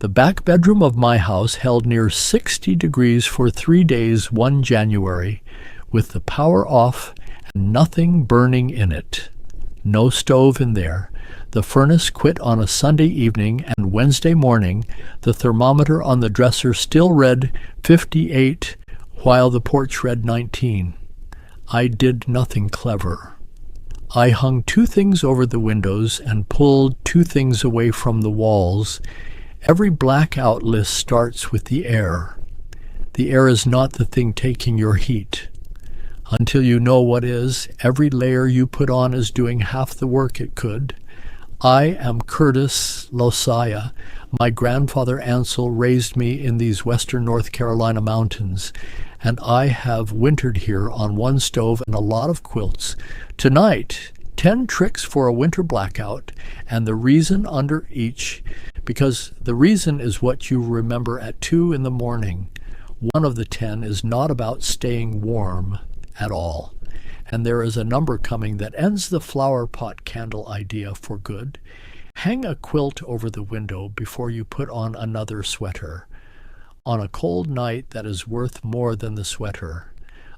The back bedroom of my house held near 60 degrees for 3 days one January, with the power off and nothing burning in it. No stove in there. The furnace quit on a Sunday evening, and Wednesday morning the thermometer on the dresser still read 58, while the porch read 19. I did nothing clever. I hung 2 things over the windows and pulled 2 things away from the walls. Every blackout list starts with the air. The air is not the thing taking your heat. Until you know what is, every layer you put on is doing half the work it could. I am Curtis Losiah. My grandfather Ansel raised me in these western North Carolina mountains, and I have wintered here on one stove and a lot of quilts. Tonight, 10 tricks for a winter blackout, and the reason under each, because the reason is what you remember at 2 in the morning. One of the 10 is not about staying warm at all. And there is a number coming that ends the flower pot candle idea for good. Hang a quilt over the window before you put on another sweater. On a cold night, that is worth more than the sweater.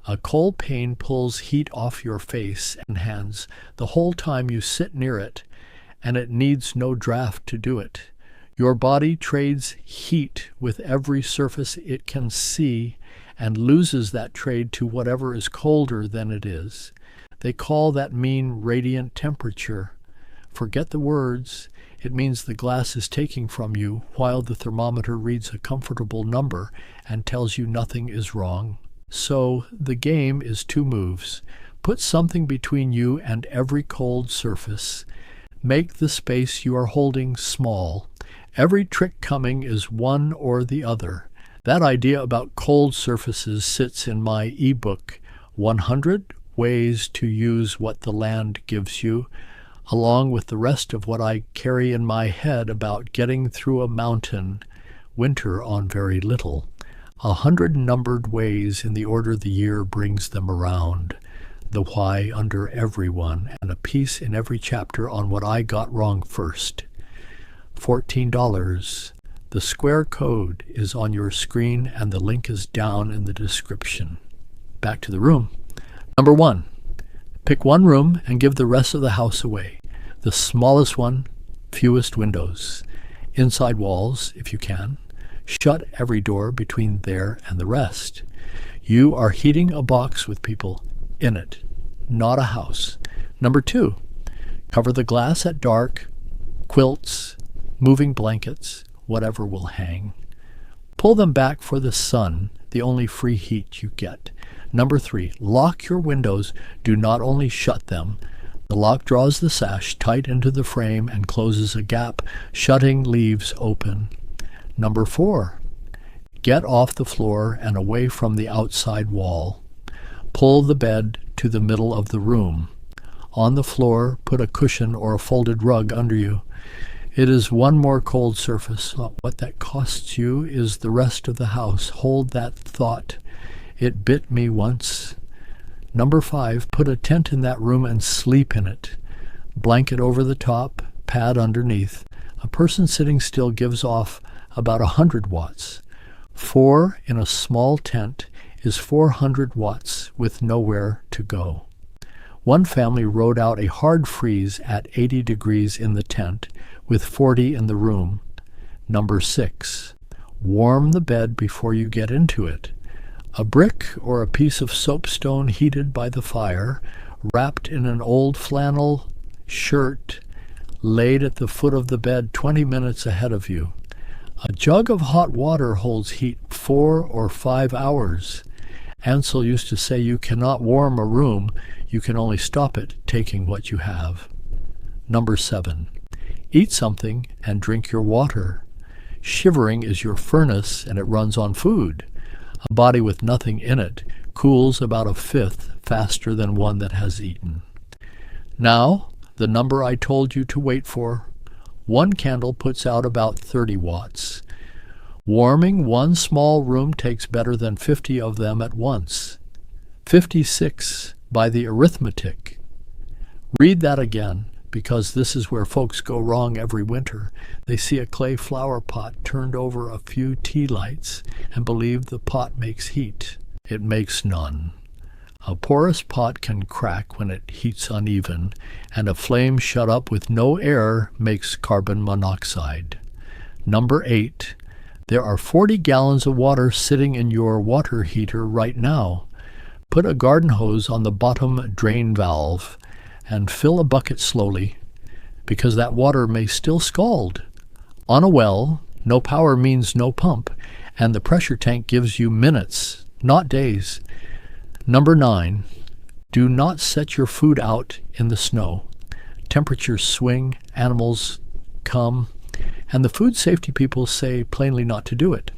A cold pane pulls heat off your face and hands the whole time you sit near it, and it needs no draft to do it. Your body trades heat with every surface it can see, and loses that trade to whatever is colder than it is. They call that mean radiant temperature. Forget the words. It means the glass is taking from you while the thermometer reads a comfortable number and tells you nothing is wrong. So the game is 2 moves. Put something between you and every cold surface. Make the space you are holding small. Every trick coming is one or the other. That idea about cold surfaces sits in my ebook, 100 Ways to Use What the Land Gives You, along with the rest of what I carry in my head about getting through a mountain, winter on very little. 100 numbered ways in the order the year brings them around, the why under every one, and a piece in every chapter on what I got wrong first. $14. The square code is on your screen, and the link is down in the description. Back to the room. Number 1, pick one room and give the rest of the house away. The smallest one, fewest windows. Inside walls, if you can. Shut every door between there and the rest. You are heating a box with people in it, not a house. Number 2, cover the glass at dark, quilts, moving blankets, whatever will hang. Pull them back for the sun, the only free heat you get. Number 3, lock your windows. Do not only shut them. The lock draws the sash tight into the frame and closes a gap, shutting leaves open. Number 4, get off the floor and away from the outside wall. Pull the bed to the middle of the room. On the floor, put a cushion or a folded rug under you. It is one more cold surface. What that costs you is the rest of the house. Hold that thought. It bit me once. Number 5, put a tent in that room and sleep in it. Blanket over the top, pad underneath. A person sitting still gives off about 100 watts. 4 in a small tent is 400 watts with nowhere to go. One family rode out a hard freeze at 80 degrees in the tent, with 40 in the room. Number 6, warm the bed before you get into it. A brick or a piece of soapstone heated by the fire, wrapped in an old flannel shirt, laid at the foot of the bed 20 minutes ahead of you. A jug of hot water holds heat 4 or 5 hours. Ansel used to say you cannot warm a room, you can only stop it taking what you have. Number 7, eat something and drink your water. Shivering is your furnace, and it runs on food. A body with nothing in it cools about 1/5 faster than one that has eaten. Now, the number I told you to wait for. One candle puts out about 30 watts. Warming one small room takes better than 50 of them at once. 56 by the arithmetic. Read that again, because this is where folks go wrong every winter. They see a clay flower pot turned over a few tea lights and believe the pot makes heat. It makes none. A porous pot can crack when it heats uneven, and a flame shut up with no air makes carbon monoxide. Number 8. There are 40 gallons of water sitting in your water heater right now. Put a garden hose on the bottom drain valve and fill a bucket slowly, because that water may still scald. On a well, no power means no pump, and the pressure tank gives you minutes, not days. Number 9, do not set your food out in the snow. Temperatures swing, animals come, and the food safety people say plainly not to do it.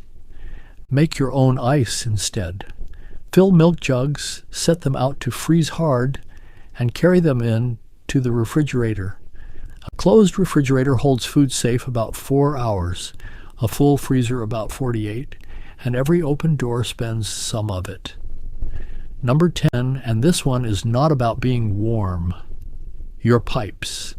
Make your own ice instead. Fill milk jugs, set them out to freeze hard, and carry them in to the refrigerator. A closed refrigerator holds food safe about 4 hours, a full freezer about 48, and every open door spends some of it. Number 10, and this one is not about being warm. Your pipes.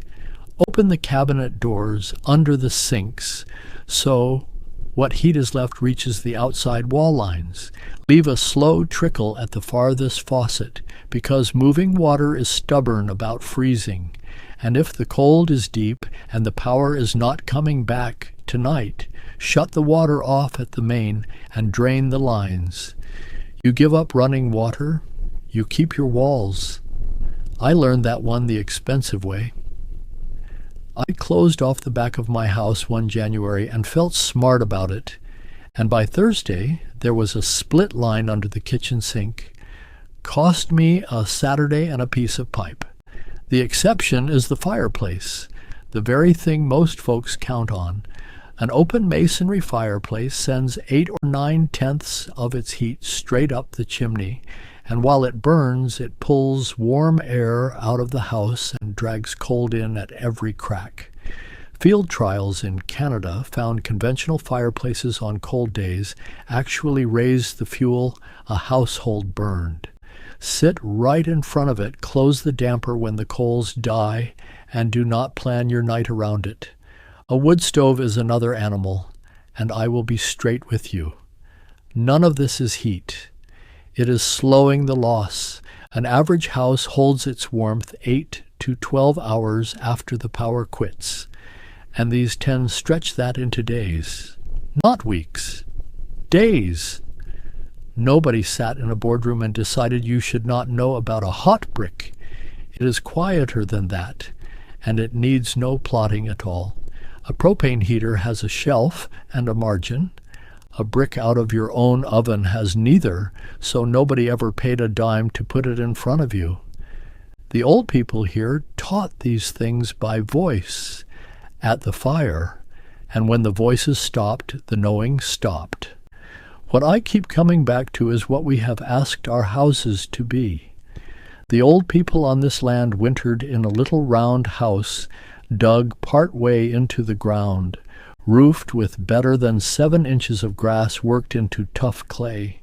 Open the cabinet doors under the sinks so what heat is left reaches the outside wall lines. Leave a slow trickle at the farthest faucet, because moving water is stubborn about freezing. And if the cold is deep and the power is not coming back tonight, shut the water off at the main and drain the lines. You give up running water, you keep your walls. I learned that one the expensive way. I closed off the back of my house one January and felt smart about it, and by Thursday there was a split line under the kitchen sink. Cost me a Saturday and a piece of pipe. The exception is the fireplace, the very thing most folks count on. An open masonry fireplace sends 8 or 9/10 of its heat straight up the chimney, and while it burns, it pulls warm air out of the house and drags cold in at every crack. Field trials in Canada found conventional fireplaces on cold days actually raised the fuel a household burned. Sit right in front of it, close the damper when the coals die, and do not plan your night around it. A wood stove is another animal, and I will be straight with you. None of this is heat. It is slowing the loss. An average house holds its warmth 8 to 12 hours after the power quits, and these 10 stretch that into days, not weeks, days. Nobody sat in a boardroom and decided you should not know about a hot brick. It is quieter than that, and it needs no plotting at all. A propane heater has a shelf and a margin. A brick out of your own oven has neither, so nobody ever paid a dime to put it in front of you. The old people here taught these things by voice at the fire, and when the voices stopped, the knowing stopped. What I keep coming back to is what we have asked our houses to be. The old people on this land wintered in a little round house dug part way into the ground, roofed with better than 7 inches of grass worked into tough clay.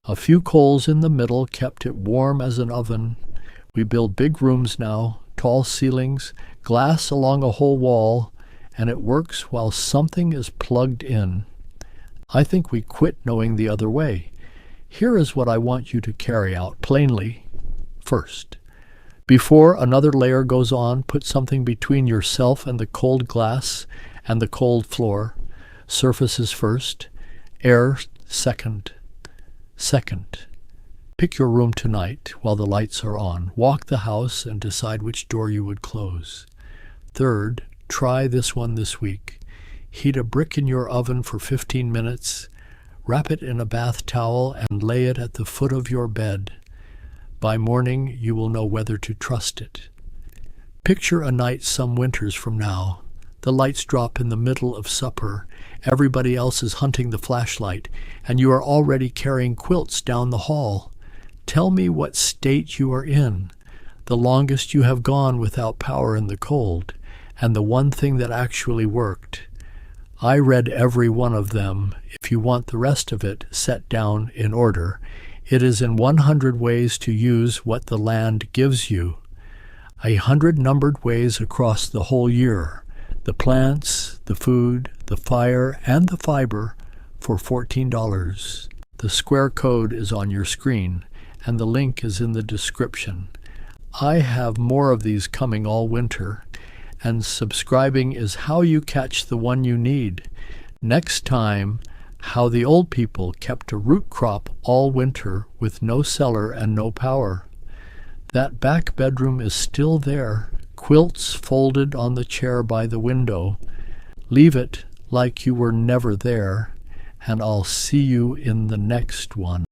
A few coals in the middle kept it warm as an oven. We build big rooms now, tall ceilings, glass along a whole wall, and it works while something is plugged in. I think we quit knowing the other way. Here is what I want you to carry out plainly. First, before another layer goes on, put something between yourself and the cold glass and the cold floor. Surfaces first, air second. Second, pick your room tonight while the lights are on. Walk the house and decide which door you would close. Third, try this one this week. Heat a brick in your oven for 15 minutes. Wrap it in a bath towel and lay it at the foot of your bed. By morning, you will know whether to trust it. Picture a night some winters from now. The lights drop in the middle of supper. Everybody else is hunting the flashlight, and you are already carrying quilts down the hall. Tell me what state you are in, the longest you have gone without power in the cold, and the one thing that actually worked. I read every one of them. If you want the rest of it set down in order, it is in 100 ways to use what the land gives you. 100 numbered ways across the whole year. The plants, the food, the fire, and the fiber for $14. The square code is on your screen, and the link is in the description. I have more of these coming all winter, and subscribing is how you catch the one you need. Next time, how the old people kept a root crop all winter with no cellar and no power. That back bedroom is still there, quilts folded on the chair by the window. Leave it like you were never there, and I'll see you in the next one.